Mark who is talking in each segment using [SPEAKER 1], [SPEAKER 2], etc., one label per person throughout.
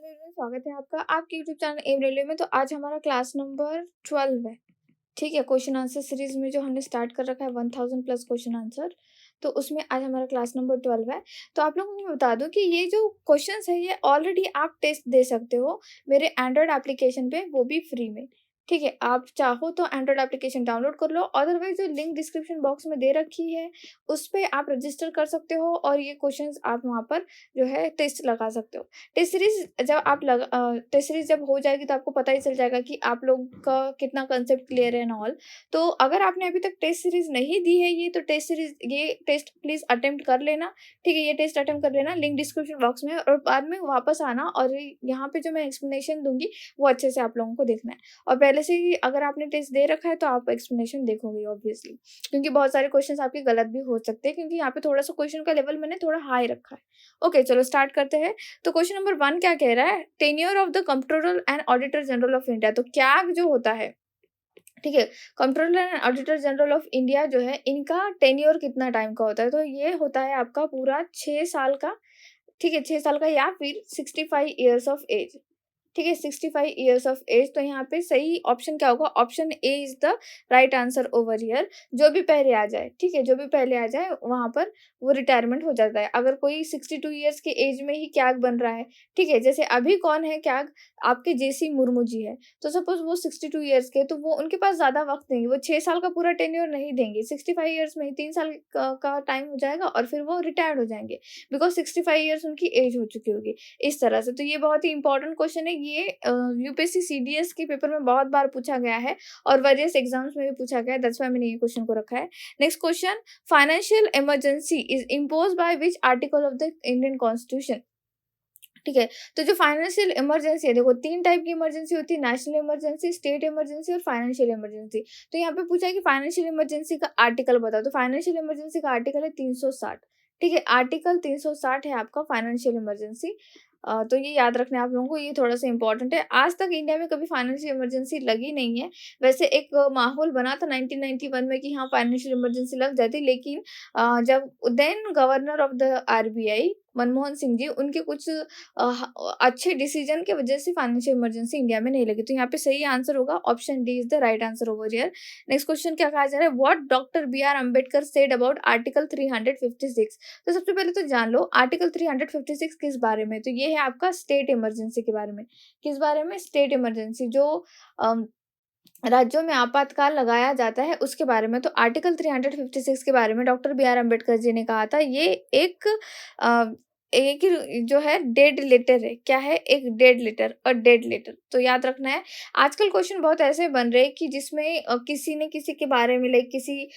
[SPEAKER 1] Railway स्वागत है आपका आपके यूट्यूब चैनल एम रेलवे में। तो आज हमारा क्लास नंबर 12 है। ठीक है, क्वेश्चन आंसर सीरीज में जो हमने स्टार्ट कर रखा है 1000 प्लस क्वेश्चन आंसर, तो उसमें आज हमारा क्लास नंबर 12 है। तो आप लोगों को मैं बता दूं कि ये जो क्वेश्चंस है ये ऑलरेडी आप टेस्ट दे सकते हो मेरे एंड्रॉयड एप्लीकेशन पे, वो भी फ्री में। ठीक है, आप चाहो तो एंड्रॉयड एप्लीकेशन डाउनलोड कर लो, अदरवाइज जो लिंक डिस्क्रिप्शन बॉक्स में दे रखी है उस पर आप रजिस्टर कर सकते हो और ये क्वेश्चंस आप वहाँ पर जो है टेस्ट लगा सकते हो। टेस्ट सीरीज जब हो जाएगी तो आपको पता ही चल जाएगा कि आप लोग का कितना कंसेप्ट क्लियर है एंड ऑल। तो अगर आपने अभी तक टेस्ट सीरीज नहीं दी है ये टेस्ट प्लीज अटेम्प्ट कर लेना। ठीक है, ये टेस्ट अटेम्प्ट कर लेना, लिंक डिस्क्रिप्शन बॉक्स में, और बाद में वापस आना और यहाँ पे जो मैं एक्सप्लेनेशन दूंगी वो अच्छे से आप लोगों को देखना है। और पहले से ही अगर आपने टेस्ट दे रखा है तो आप एक्सप्लेनेशन देखोगे ऑब्वियसली, क्योंकि बहुत सारे क्वेश्चन आपके गलत भी हो सकते हैं, क्योंकि यहाँ पे थोड़ा सा क्वेश्चन का लेवल मैंने थोड़ा हाई रखा है। ओके, चलो स्टार्ट करते हैं। तो क्वेश्चन नंबर 1 क्या कह रहा है, tenure of the controller and auditor general of India. तो कैग जो होता है, ठीक है, controller and auditor general of India जो है, इनका टेन्योर कितना टाइम का होता है? तो ये होता है आपका पूरा 6 साल का। ठीक है, 6 साल का या फिर 65 ईयर्स ऑफ एज। ठीक है, 65 ईयर्स ऑफ एज। तो यहाँ पे सही ऑप्शन क्या होगा? Option A is the right answer over here. जो भी पहले आ जाए, ठीक है, जो भी पहले आ जाए वहां पर वो रिटायरमेंट हो जाता है। अगर कोई 62 ईयर्स के एज में ही कैग बन रहा है, ठीक है, जैसे अभी कौन है कैग, आपके जेसी मुर्मू जी है। तो सपोज वो 62 ईयर्स के, तो वो उनके पास ज्यादा वक्त नहीं, वो 6 साल का पूरा टेन्योर नहीं देंगे। 65 ईयर्स में ही 3 साल का टाइम हो जाएगा और फिर वो रिटायर्ड हो जाएंगे, बिकॉज 65 ईयर्स उनकी एज हो चुकी होगी। इस तरह से तो ये बहुत ही इंपॉर्टेंट क्वेश्चन है। ये यूपीएससी सीडीएस के पेपर में बहुत बार पूछा गया है और वेरियस एग्जाम्स में भी पूछा गया है, दैट्स व्हाई मैंने ये क्वेश्चन को रखा है। Next question, financial emergency is impose by which article of the Indian constitution. ठीक है, तो जो फाइनेंशियल इमरजेंसी है, देखो 3 टाइप की इमरजेंसी होती है, नेशनल इमरजेंसी, स्टेट इमरजेंसी और फाइनेंशियल इमरजेंसी। तो यहाँ पे पूछा है कि फाइनेंशियल इमरजेंसी का आर्टिकल बताओ। तो फाइनेंशियल इमरजेंसी का आर्टिकल है 360। ठीक है, आर्टिकल 360 है आपका फाइनेंशियल इमरजेंसी। तो ये याद रखना है आप लोगों को, ये थोड़ा सा इंपॉर्टेंट है। आज तक इंडिया में कभी फाइनेंशियल इमरजेंसी लगी नहीं है। वैसे एक माहौल बना था 1991 में कि हाँ फाइनेंशियल इमरजेंसी लग जाती, लेकिन जब then governor of the RBI Manmohan Singh ji, उनके कुछ अच्छे डिसीजन की वजह से फाइनेंशियल इमरजेंसी इंडिया में नहीं लगी। तो यहाँ पे सही आंसर होगा option D is the right answer over here. Next question क्या कहा जा रहा है, what doctor B R Ambedkar said about article 356। तो सबसे पहले तो जान लो आर्टिकल 356 किस बारे में। तो ये है आपका स्टेट इमरजेंसी के बारे में। किस बारे में? स्टेट इमरजेंसी, जो अम, राज्यों में आपातकाल लगाया जाता है उसके बारे में। तो आर्टिकल 356 के बारे में doctor B R Ambedkar ji ने कहा था। ये एक अ, एक जो है डेड लेटर है। क्या है? एक डेड लेटर और डेड लेटर, तो याद रखना है। आजकल क्वेश्चन बहुत ऐसे बन रहे हैं कि जिसमें किसी ने किसी के बारे में, लाइक किसी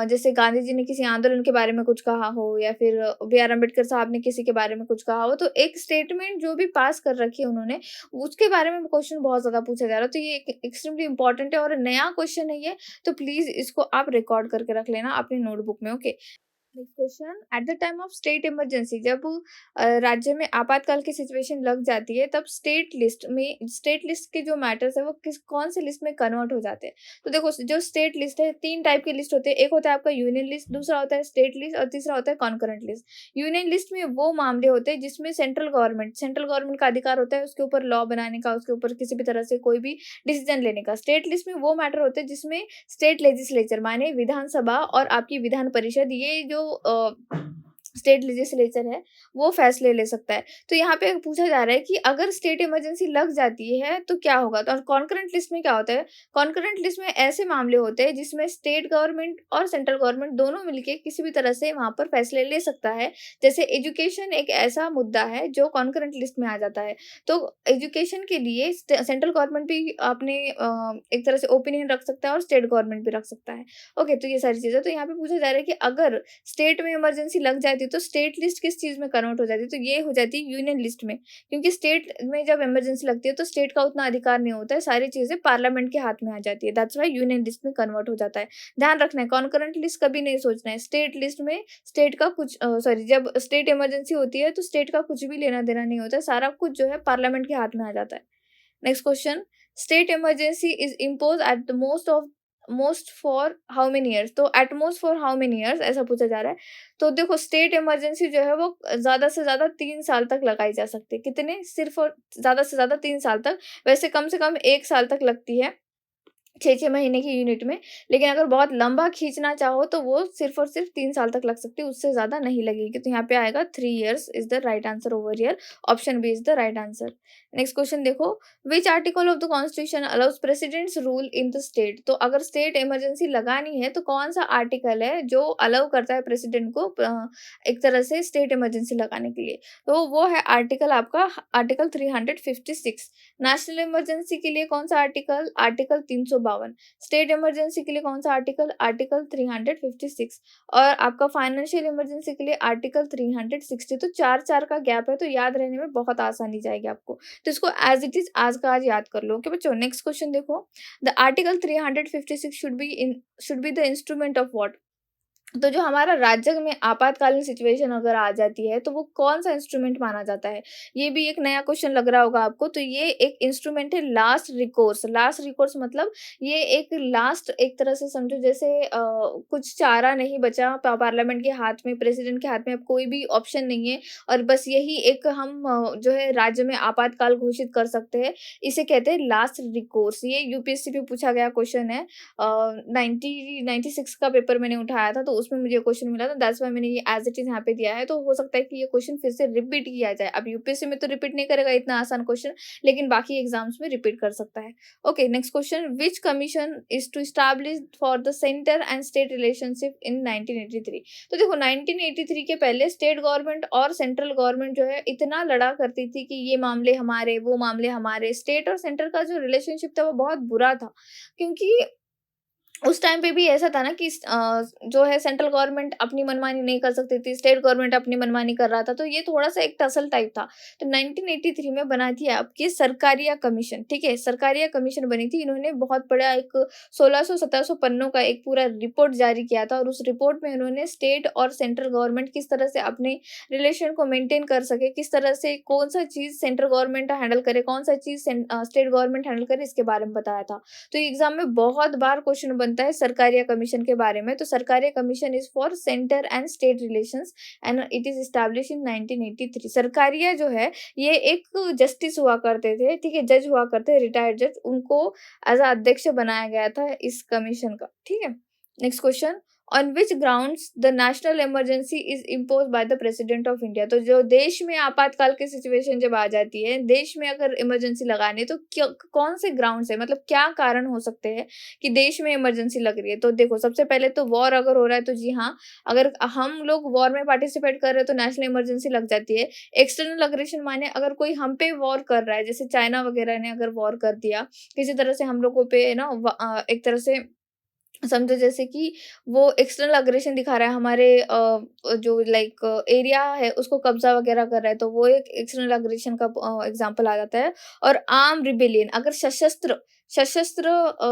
[SPEAKER 1] जैसे गांधी जी ने किसी आंदोलन के बारे में कुछ कहा हो, या फिर बी आर अम्बेडकर साहब ने किसी के बारे में कुछ कहा हो, तो एक स्टेटमेंट जो भी पास कर रखी है उन्होंने, उसके बारे में क्वेश्चन बहुत ज़्यादा पूछा जा रहा है। तो ये एक्सट्रीमली इंपॉर्टेंट है और नया क्वेश्चन है ये, तो प्लीज़ इसको आप रिकॉर्ड करके रख लेना अपनी नोटबुक में। Okay, next question, at the time of state emergency, जब राज्य में आपातकाल की सिचुएशन लग जाती है, तब स्टेट लिस्ट के जो मैटर्स है वो कौन से लिस्ट में कन्वर्ट हो जाते हैं। तो देखो, जो स्टेट लिस्ट है, 3 टाइप की लिस्ट होती है। एक होता है आपका यूनियन लिस्ट, दूसरा होता है स्टेट लिस्ट और तीसरा होता है कॉन्करेंट लिस्ट। यूनियन लिस्ट में वो मामले होते हैं जिसमें सेंट्रल गवर्नमेंट का अधिकार होता है उसके ऊपर लॉ बनाने का, उसके ऊपर किसी भी तरह से कोई भी डिसीजन लेने का। स्टेट लिस्ट में वो मैटर होते हैं जिसमें स्टेट लेजिस्लेचर माने विधानसभा और आपकी विधान परिषद, ये जो स्टेट लेजिस्लेचर है वो फैसले ले सकता है। तो यहाँ पे पूछा जा रहा है कि अगर स्टेट इमरजेंसी लग जाती है तो क्या होगा। तो कॉन्करेंट लिस्ट में क्या होता है? कॉन्करेंट लिस्ट में ऐसे मामले होते हैं जिसमें स्टेट गवर्नमेंट और सेंट्रल गवर्नमेंट दोनों मिलके किसी भी तरह से वहां पर फैसले ले सकता है। जैसे एजुकेशन एक ऐसा मुद्दा है जो कॉन्करेंट लिस्ट में आ जाता है। तो एजुकेशन के लिए सेंट्रल गवर्नमेंट भी अपने एक तरह से ओपिनियन रख सकता है और स्टेट गवर्नमेंट भी रख सकता है। ओके, तो ये सारी चीजें। तो यहाँ पे पूछा जा रहा है कि अगर स्टेट में इमरजेंसी लग जाती है तो स्टेट लिस्ट किस चीज में कन्वर्ट हो जाती है। तो ये हो जाती है यूनियन लिस्ट में, क्योंकि स्टेट में जब इमरजेंसी लगती है तो स्टेट का उतना अधिकार नहीं होता है, सारी चीजें पार्लियामेंट के हाथ में आ जाती है, दैट्स व्हाई यूनियन लिस्ट में कन्वर्ट हो जाता है। ध्यान रखना है, कॉन्करेंट लिस्ट कभी नहीं सोचना है। स्टेट लिस्ट में स्टेट का कुछ जब स्टेट इमरजेंसी होती है तो स्टेट का कुछ भी लेना देना नहीं होता है, सारा कुछ जो है पार्लियामेंट के हाथ में आ जाता है। Next question, state emergency is impose at the most of most for how many years, तो at most for how many years ऐसा पूछा जा रहा है। तो देखो स्टेट इमरजेंसी जो है वो ज़्यादा से ज़्यादा 3 साल तक लगाई जा सकती है। कितने? सिर्फ़ और ज़्यादा से ज़्यादा 3 साल तक, वैसे कम से कम 1 साल तक लगती है। 6-6 महीने की यूनिट में, लेकिन अगर बहुत लंबा खींचना चाहो तो वो सिर्फ़ और सिर्फ़ 3 साल तक लग सकती है, उससे ज़्यादा नहीं लगेगी। तो यहाँ पे आएगा 3 years is the right answer over here, option B is the right answer. Next question देखो, which article of the constitution allows president's rule in the state? तो अगर स्टेट इमरजेंसी लगानी है तो कौन-सा आर्टिकल है जो अलाउ करता है प्रेसिडेंट को एक तरह से स्टेट इमरजेंसी लगाने के लिए? तो वो है आर्टिकल आपका आर्टिकल 356। नेशनल इमरजेंसी के लिए कौन-सा आर्टिकल? आर्टिकल 352। स्टेट इमरजेंसी के लिए कौन-सा आर्टिकल? आर्टिकल 356 और आपका फाइनेंशियल इमरजेंसी के लिए आर्टिकल 360। तो 4-4 का गैप है, तो याद रहने में बहुत आसानी जाएगी आपको। तो इसको एज़ इट इज़ आज का आज याद कर लो। ओके बच्चों, नेक्स्ट क्वेश्चन देखो। The article 356 should be the instrument of what? तो जो हमारा राज्य में आपातकालीन सिचुएशन अगर आ जाती है, तो वो कौन-सा इंस्ट्रूमेंट माना जाता है? ये भी एक नया क्वेश्चन लग रहा होगा आपको, तो ये एक इंस्ट्रूमेंट है लास्ट रिकोर्स। लास्ट रिकोर्स मतलब ये एक लास्ट एक तरह से समझो जैसे कुछ चारा नहीं बचा पार्लियामेंट के हाथ में, प्रेसिडेंट के हाथ में अब कोई भी ऑप्शन नहीं है और बस यही एक हम जो है राज्य में आपातकाल घोषित कर सकते हैं। इसे कहते हैं लास्ट रिकोर्स। ये यूपीएससी पे पूछा गया क्वेश्चन है। 96 का पेपर मैंने उठाया था, तो उसमें मुझे क्वेश्चन मिला था, दैट्स व्हाई मैंने ये एज़ इट इज़ यहाँ पे दिया है। तो हो सकता है कि ये क्वेश्चन फिर से रिपीट किया जाए। अब यूपीएससी में तो रिपीट नहीं करेगा इतना आसान क्वेश्चन, लेकिन बाकी एग्ज़ाम्स में रिपीट कर सकता है। Okay, next question, which commission is to establish for the centre and state relationship in 1983? तो देखो 1983 के पहले स्टेट गवर्नमेंट और सेंट्रल गवर्नमेंट जो है इतना लड़ा करती थी कि ये मामले हमारे, वो मामले हमारे। स्टेट और सेंटर का जो रिलेशनशिप था वो बहुत बुरा था, क्योंकि उस टाइम पे भी ऐसा था ना कि जो है सेंट्रल गवर्नमेंट अपनी मनमानी नहीं कर सकती थी, स्टेट गवर्नमेंट अपनी मनमानी कर रहा था, तो ये थोड़ा-सा एक टसल टाइप था। तो 1983 में बना थी आपकी सरकारिया कमीशन, ठीक है? सरकारिया कमीशन बनी थी, इन्होंने बहुत बड़ा एक 1600-1700 पन्नों का एक पूरा रिपोर्ट जारी किया था और उस रिपोर्ट में उन्होंने स्टेट और सेंट्रल गवर्नमेंट किस तरह से अपने रिलेशन को मेंटेन कर सके, किस तरह से कौन-सा चीज़ सेंट्रल गवर्नमेंट हैंडल करे, कौन-सा चीज़ स्टेट गवर्नमेंट हैंडल करे, इसके बारे में बताया था। तो एग्जाम में बहुत बार क्वेश्चन बनता है सरकारिया कमीशन के बारे में। तो Sarkaria commission is for centre and state relations and it is establish in 1983। Sarkaria जो है ये एक जस्टिस हुआ करते थे, ठीक है, जज हुआ करते, रिटायर्ड जज, उनको एज अध्यक्ष बनाया गया था इस कमीशन का, ठीक है। Next question, on which grounds the national emergency is impose by the president of India? तो जो देश में आपातकाल की सिचुएशन जब आ जाती है, देश में अगर इमरजेंसी लगानी है तो कौन से ग्राउंड से, मतलब क्या कारण हो सकते हैं कि देश में इमरजेंसी लग रही है? तो देखो सबसे पहले तो वॉर अगर हो रहा है तो जी हाँ, अगर हम लोग वॉर में पार्टिसिपेट कर रहे हैं तो नेशनल इमरजेंसी लग जाती है। एक्सटर्नल अग्रेशन माने अगर कोई हम पे वॉर कर रहा है, जैसे चाइना वगैरह ने अगर वॉर कर दिया किसी तरह से हम लोगों पे ना, एक तरह से समझो जैसे कि वो एक्सटर्नल अग्रेशन दिखा रहा है हमारे जो लाइक एरिया है उसको कब्जा वगैरह कर रहा है, तो वो एक एक्सटर्नल अग्रेशन का एग्जांपल आ जाता है। और आर्म रिबेलियन, अगर सशस्त्र सशस्त्र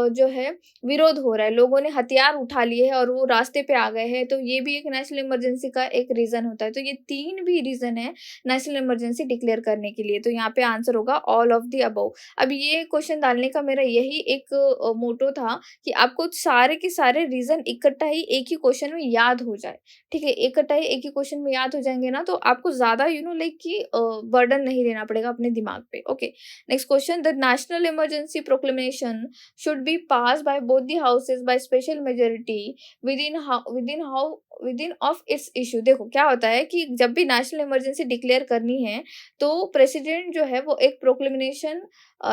[SPEAKER 1] जो है विरोध हो रहा है, लोगों ने हथियार उठा लिए हैं और वो रास्ते पे आ गए हैं, तो ये भी एक नेशनल इमरजेंसी का एक रीजन होता है। तो ये 3 भी रीजन है नेशनल इमरजेंसी डिक्लेयर करने के लिए। तो यहाँ पे आंसर होगा ऑल ऑफ द अबव। अब ये क्वेश्चन डालने का मेरा यही एक मोटो था कि आपको सारे के सारे रीज़न इकट्ठा ही एक ही क्वेश्चन में याद हो जाए, ठीक है? इकट्ठा ही एक ही क्वेश्चन में याद हो जाएँगे ना, तो आपको ज़्यादा लाइक कि बर्डन नहीं लेना पड़ेगा अपने दिमाग पे। Okay, next question, the national emergency proclamation should be passed by both the houses by special majority within of its issue. देखो क्या होता है कि जब भी नेशनल इमरजेंसी डिक्लेयर करनी है, तो प्रेसिडेंट जो है वो एक प्रोक्लेमेशन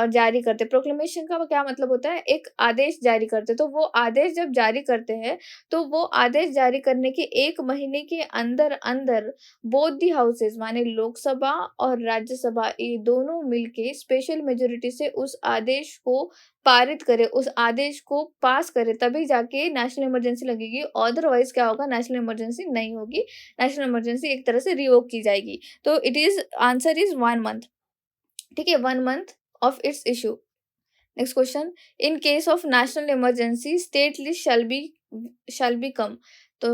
[SPEAKER 1] जारी करते हैं। प्रोक्लेमेशन का क्या मतलब होता है? एक आदेश जारी करते हैं। तो वो आदेश जब जारी करते हैं, तो वो आदेश जारी करने के 1 महीने के अंदर-अंदर बोथ द हाउसेस माने लोकसभा और राज्यसभा ये दोनों मिलके स्पेशल मेजॉरिटी से उस आदेश को पारित करें, उस आदेश को पास करें, तभी जाके नेशनल इमरजेंसी लगेगी। अदरवाइज़ क्या होगा? नेशनल इमरजेंसी नहीं होगी। नेशनल इमरजेंसी एक तरह से रिवोक की जाएगी। तो it is answer is 1 month, ठीक है? 1 month of its issue. Next question. In case of national emergency, state list shall be come. तो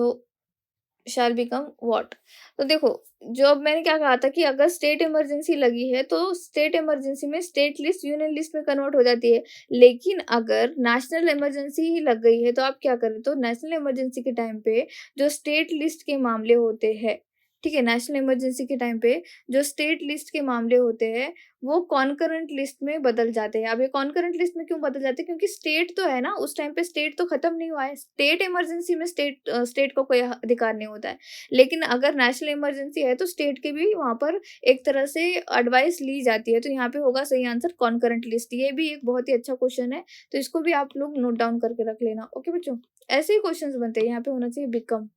[SPEAKER 1] शैल बिकम व्हाट? तो देखो, जो अब मैंने क्या कहा था कि अगर स्टेट इमरजेंसी लगी है, तो स्टेट इमरजेंसी में स्टेट लिस्ट यूनियन लिस्ट में कन्वर्ट हो जाती है। लेकिन अगर नेशनल इमरजेंसी ही लग गई है, तो आप क्या करें, तो नेशनल इमरजेंसी के टाइम पे जो स्टेट लिस्ट के मामले होते हैं, ठीक है? नेशनल इमरजेंसी के टाइम पे जो स्टेट लिस्ट के मामले होते हैं, वो कॉन्करेंट लिस्ट में बदल जाते हैं। अब ये कॉन्करेंट लिस्ट में क्यों बदल जाते हैं? क्योंकि स्टेट तो है ना, उस टाइम पे स्टेट तो खत्म नहीं हुआ है। स्टेट इमरजेंसी में स्टेट को कोई अधिकार नहीं होता है। लेकिन अगर नेशनल इमरजेंसी है, तो स्टेट की भी वहाँ पर एक तरह से एडवाइस ली जाती है। तो यहाँ पे होगा सही आंसर कॉन्करेंट लिस्ट। ये भी एक बहुत ही अच्छा क्वेश्चन है, तो इसको भी आप लोग नोट डाउन करके रख लेना। ओके बच्चों? ऐसे ही क्वेश्चंस बनते हैं। यहाँ पे होना चाहिए बिकम।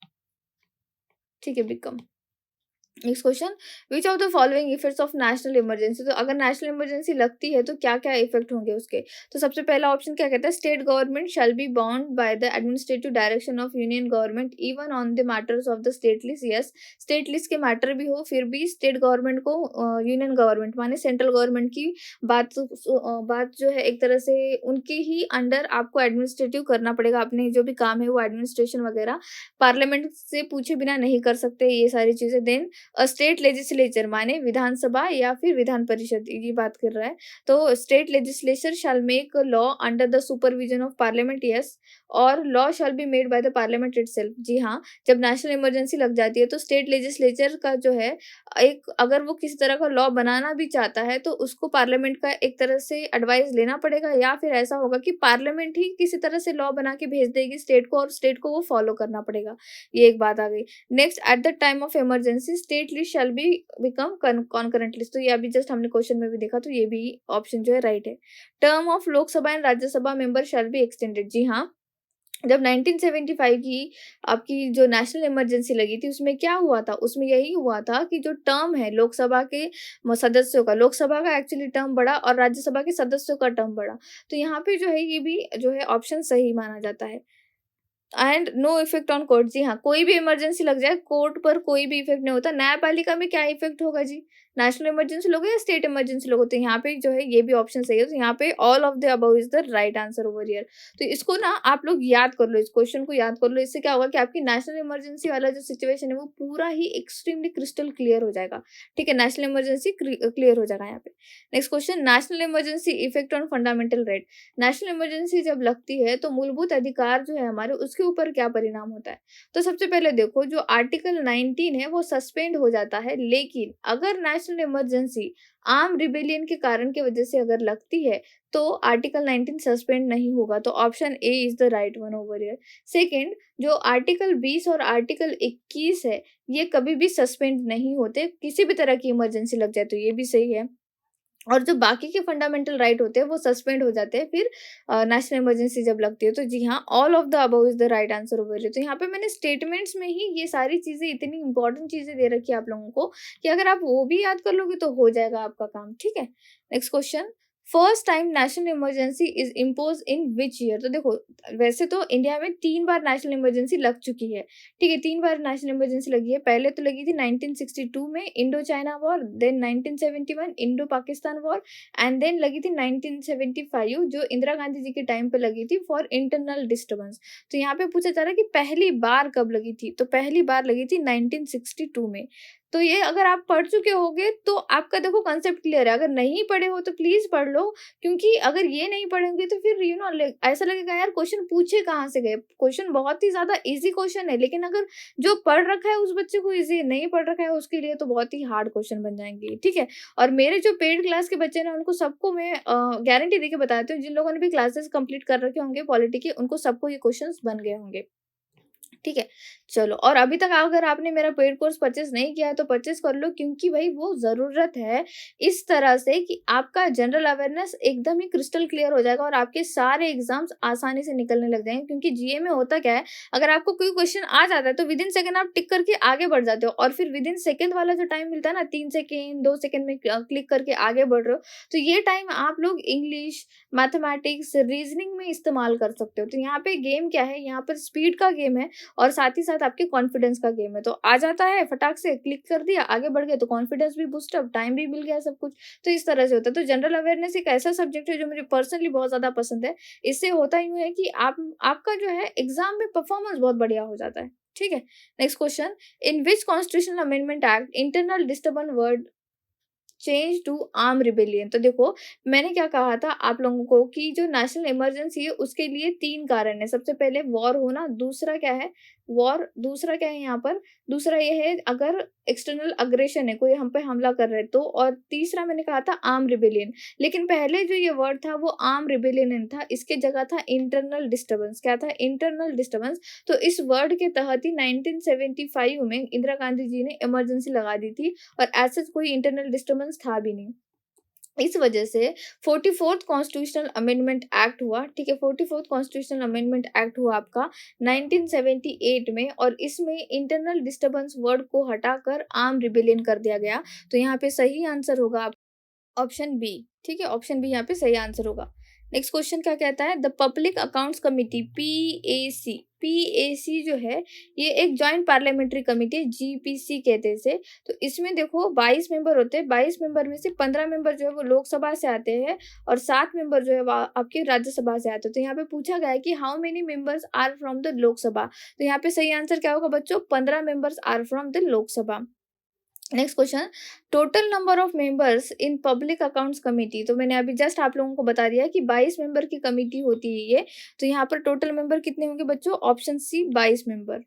[SPEAKER 1] ठीक है, become. Next question, which of the following effects of national emergency? तो अगर नेशनल इमरजेंसी लगती है, तो क्या क्या इफेक्ट होंगे उसके? तो सबसे पहला ऑप्शन क्या कहता है, state government shall be bound by the administrative direction of union government even on the matters of the state list. Yes, state list के मैटर भी हो, फिर भी स्टेट गवर्नमेंट को यूनियन गवर्नमेंट माने सेंट्रल गवर्नमेंट की बात जो है, एक तरह से उनके ही अंडर आपको एडमिनिस्ट्रेटिव करना पड़ेगा। अपने जो भी काम है वो एडमिनिस्ट्रेशन वगैरह पार्लियामेंट से पूछे बिना नहीं कर सकते ये सारी चीजें। देन स्टेट लेजिस्लेचर माने विधानसभा या फिर विधान परिषद, ये बात कर रहा है। तो state legislature shall make law under the supervision of parliament. Yes, और law shall be made by the parliament itself. जी हाँ, जब नेशनल इमरजेंसी लग जाती है, तो स्टेट लेजिस्लेचर का जो है, एक अगर वो किसी तरह का लॉ बनाना भी चाहता है, तो उसको पार्लियामेंट का एक तरह से एडवाइस लेना पड़ेगा, या फिर ऐसा होगा कि पार्लियामेंट ही किसी तरह से लॉ बना के भेज देगी स्टेट को, और स्टेट को वो फॉलो करना पड़ेगा। ये एक बात आ गई। Next, at the time of emergency state list shall be become concurrent list. तो ये अभी जस्ट हमने क्वेश्चन में भी देखा, तो ये भी ऑप्शन जो है राइट है। Term of Lok Sabha and Rajya Sabha member shall be extended. जी हाँ, जब 1975 की आपकी जो नेशनल इमरजेंसी लगी थी, उसमें क्या हुआ था? उसमें यही हुआ था कि जो टर्म है लोकसभा के सदस्यों का, लोकसभा का एक्चुअली टर्म बढ़ा और राज्यसभा के सदस्यों का टर्म बढ़ा। तो यहाँ पे जो है, ये भी जो है ऑप्शन सही माना जाता है। And no effect on court. जी हाँ, कोई भी इमरजेंसी लग जाए, कोर्ट पर कोई भी इफेक्ट नहीं होता। न्यायपालिका में क्या इफेक्ट होगा जी? नेशनल इमरजेंसी लोगे या स्टेट इमरजेंसी लोगे? तो यहाँ पे जो है, ये भी ऑप्शन सही है। तो यहाँ पे all of the above is the right answer over here. तो इसको ना आप लोग याद कर लो, इस क्वेश्चन को याद कर लो। इससे क्या होगा कि आपकी नेशनल इमरजेंसी वाला जो सिचुएशन है, वो पूरा ही एक्सट्रीमली क्रिस्टल क्लियर हो जाएगा। ठीक है, नेशनल इमरजेंसी क्लियर हो जाएगा यहाँ पे। Next question, national emergency effect on fundamental right. National emergency जब लगती है, तो मूलभूत अधिकार जो है हमारे, उसके ऊपर क्या परिणाम होता है? तो सबसे पहले देखो, जो आर्टिकल 19 है वो सस्पेंड हो जाता है। लेकिन अगर नेशनल इमरजेंसी आर्म रिबेलियन के कारण की वजह से अगर लगती है, तो आर्टिकल 19 सस्पेंड नहीं होगा। तो option A is the right one over here. Second, जो आर्टिकल 20 और आर्टिकल 21 है, ये कभी भी सस्पेंड नहीं होते। किसी भी तरह की इमरजेंसी लग जाए, तो ये भी सही है। और जो बाकी के फंडामेंटल राइट होते हैं, वो सस्पेंड हो जाते हैं फिर नेशनल इमरजेंसी जब लगती है। तो जी हाँ, all of the above is the right answer over here. तो यहाँ पे मैंने स्टेटमेंट्स में ही ये सारी चीजें, इतनी इंपॉर्टेंट चीजें दे रखी है आप लोगों को, कि अगर आप वो भी याद कर लोगे, तो हो जाएगा आपका काम। ठीक है, next question, first time national emergency is impose in which year? तो देखो, वैसे तो इंडिया में 3 बार नेशनल इमरजेंसी लग चुकी है। ठीक है, 3 बार नेशनल इमरजेंसी लगी है। पहले तो लगी थी 1962 में, Indo China war, then 1971 Indo Pakistan war, and then लगी थी 1975, जो इंदिरा गांधी जी के टाइम पे लगी थी, फॉर इंटरनल डिस्टर्बेंस। तो यहाँ पे पूछा जा रहा है कि पहली बार कब लगी थी? तो पहली बार लगी थी 1962 में। तो ये अगर आप पढ़ चुके होगे, तो आपका देखो कंसेप्ट क्लियर है। अगर नहीं पढ़े हो, तो प्लीज पढ़ लो, क्योंकि अगर ये नहीं पढ़ेंगे, तो फिर ऐसा लगेगा यार क्वेश्चन पूछे कहाँ से गए। क्वेश्चन बहुत ही ज्यादा इजी क्वेश्चन है, लेकिन अगर जो पढ़ रखा है उस बच्चे को इजी, नहीं पढ़ रखा है उसके लिए तो बहुत ही हार्ड क्वेश्चन बन जाएंगे। ठीक है, और मेरे जो पेड क्लास के बच्चे ना, उनको सबको मैं गारंटी देके बताती हूँ, जिन लोगों ने भी क्लासेस कंप्लीट कर रखे होंगे पॉलिटी के, उनको सबको ये क्वेश्चन बन गए होंगे। ठीक है, चलो, और अभी तक अगर आपने मेरा पेड कोर्स परचेस नहीं किया है, तो परचेस कर लो, क्योंकि भाई वो ज़रूरत है इस तरह से कि आपका जनरल अवेयरनेस एकदम ही क्रिस्टल क्लियर हो जाएगा और आपके सारे एग्जाम्स आसानी से निकलने लग जाएंगे। क्योंकि जीए में होता क्या है, अगर आपको कोई क्वेश्चन आ जाता है, तो विद इन सेकंड आप टिक करके आगे बढ़ जाते हो, और फिर विद इन सेकंड वाला जो टाइम मिलता है ना, 3 सेकंड 2 सेकंड में क्लिक करके आगे बढ़ रहे हो, तो ये टाइम आप लोग इंग्लिश, मैथमेटिक्स, रीजनिंग में इस्तेमाल कर सकते हो। तो यहाँ पे गेम क्या है, यहाँ पर स्पीड का गेम है, और साथ ही साथ आपके कॉन्फिडेंस का गेम है। तो आ जाता है, फटाक से क्लिक कर दिया, आगे बढ़ गए, तो कॉन्फिडेंस भी बूस्ट अप, टाइम भी मिल गया, सब कुछ। तो इस तरह से होता है। तो जनरल अवेयरनेस एक ऐसा सब्जेक्ट है जो मुझे पर्सनली बहुत ज्यादा पसंद है। इससे होता यूं है कि आपका जो है एग्जाम में परफॉर्मेंस बहुत बढ़िया हो जाता है। ठीक है। Next question, in which constitutional amendment act internal disturbance word change to arm rebellion. तो देखो, मैंने क्या कहा था आप लोगों को कि जो नेशनल इमरजेंसी है उसके लिए 3 कारण है। सबसे पहले वॉर होना, दूसरा क्या है वॉर, दूसरा क्या है यहाँ पर, दूसरा ये है अगर एक्सटर्नल अग्रेशन है, कोई हम पे हमला कर रहा है तो, और तीसरा मैंने कहा था आर्म रिबेलियन। लेकिन पहले जो ये वर्ड था वो आर्म रिबेलियन नहीं था, इसके जगह था इंटरनल डिस्टर्बेंस। क्या था? Internal disturbance. तो इस वर्ड के तहत ही 1975 में इंदिरा गांधी जी ने इमरजेंसी लगा दी थी, और ऐसा कोई इंटरनल डिस्टर्बेंस था भी नहीं। इस वजह से 44th कॉन्स्टिट्यूशनल अमेंडमेंट एक्ट हुआ। ठीक है, 44th कॉन्स्टिट्यूशनल अमेंडमेंट एक्ट हुआ आपका 1978 में, और इसमें इंटरनल डिस्टर्बेंस वर्ड को हटाकर आर्म रिबेलियन कर दिया गया। तो यहाँ पे सही आंसर होगा ऑप्शन बी। ठीक है, ऑप्शन बी यहाँ पे सही आंसर होगा। नेक्स्ट क्वेश्चन क्या कहता है, the public accounts committee PAC, PAC जो है ये एक जॉइंट पार्लियामेंट्री कमिटी है, जीपीसी कहते हैं इसे। तो इसमें देखो 22 मेंबर होते हैं, 22 मेंबर में से 15 मेंबर जो है वो लोकसभा से आते हैं, और 7 मेंबर जो है वो आपके राज्यसभा से आते हैं। तो यहाँ पे पूछा गया है कि how many members are from the Lok Sabha. तो यहाँ पे सही आंसर क्या होगा बच्चों, 15 members are from the Lok Sabha. Next question, total number of members in public accounts committee. तो मैंने अभी जस्ट आप लोगों को बता दिया कि 22 मेंबर की कमेटी होती है ये। तो यहाँ पर टोटल मेंबर कितने होंगे बच्चों, option C 22 member.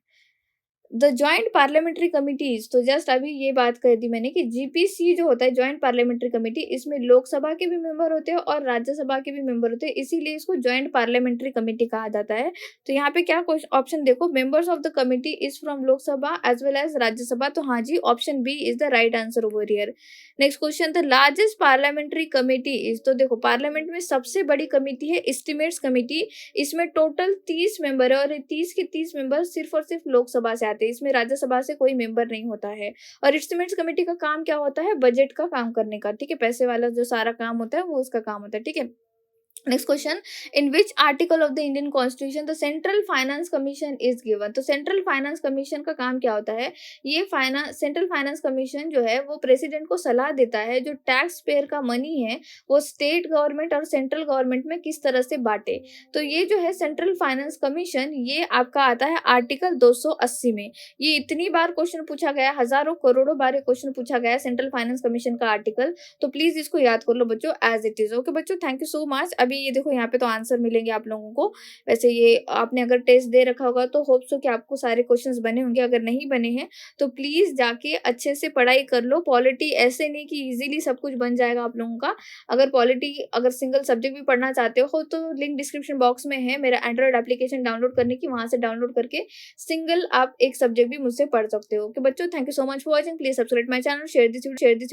[SPEAKER 1] The joint parliamentary committees, तो जस्ट अभी ये बात कर दी मैंने कि जीपीसी जो होता है जॉइंट पार्लियामेंट्री कमेटी, इसमें लोकसभा के भी मेंबर होते हैं और राज्यसभा के भी मेंबर होते हैं, इसीलिए इसको जॉइंट पार्लियामेंट्री कमेटी कहा जाता है। तो यहाँ पे क्या ऑप्शन देखो, members of the committee is from Lok Sabha as well as Rajya Sabha. तो हाँ जी, option B is the right answer over here. Next question, the largest parliamentary committee is. तो देखो, पार्लियामेंट में सबसे बड़ी कमेटी है एस्टिमेट्स कमेटी। इसमें टोटल 30 मेंबर है, और ये 30 के 30 मेंबर सिर्फ और सिर्फ लोकसभा से आते हैं, इसमें राज्यसभा से कोई मेंबर नहीं होता है। और एस्टिमेट्स कमेटी का काम क्या होता है, बजट का काम करने का। ठीक है, पैसे वाला जो सारा काम होता है वो उसका काम होता है। ठीक है। Next question, in which article of the Indian constitution the central finance commission is given. तो सेंट्रल फाइनेंस कमीशन का काम क्या होता है, ये सेंट्रल फाइनेंस कमीशन जो है वो प्रेसिडेंट को सलाह देता है जो टैक्स पेयर का मनी है वो स्टेट गवर्नमेंट और सेंट्रल गवर्नमेंट में किस तरह से बांटे। तो ये जो है सेंट्रल फाइनेंस कमीशन, ये आपका आता है आर्टिकल 280 में। ये इतनी बार क्वेश्चन पूछा गया, हजारों करोड़ों बार क्वेश्चन पूछा गया सेंट्रल फाइनेंस कमीशन का आर्टिकल। तो प्लीज इसको याद कर लो बच्चों एज इट इज। ओके बच्चों, थैंक यू सो मच। अभी ये देखो यहाँ पे तो आंसर मिलेंगे आप लोगों को। वैसे ये आपने अगर टेस्ट दे रखा होगा तो होप सो कि आपको सारे क्वेश्चंस बने होंगे। अगर नहीं बने हैं तो प्लीज जाके अच्छे से पढ़ाई कर लो। पॉलिटी ऐसे नहीं कि इजीली सब कुछ बन जाएगा आप लोगों का। अगर पॉलिटी अगर सिंगल सब्जेक्ट भी पढ़ना चाहते हो तो लिंक डिस्क्रिप्शन बॉक्स में है मेरा एंड्रॉइड एप्लीकेशन डाउनलोड करने की, वहां से डाउनलोड करके सिंगल आप एक सब्जेक्ट भी मुझसे पढ़ सकते हो। ओके बच्चों, thank you so much for watching. Please subscribe my channel, share this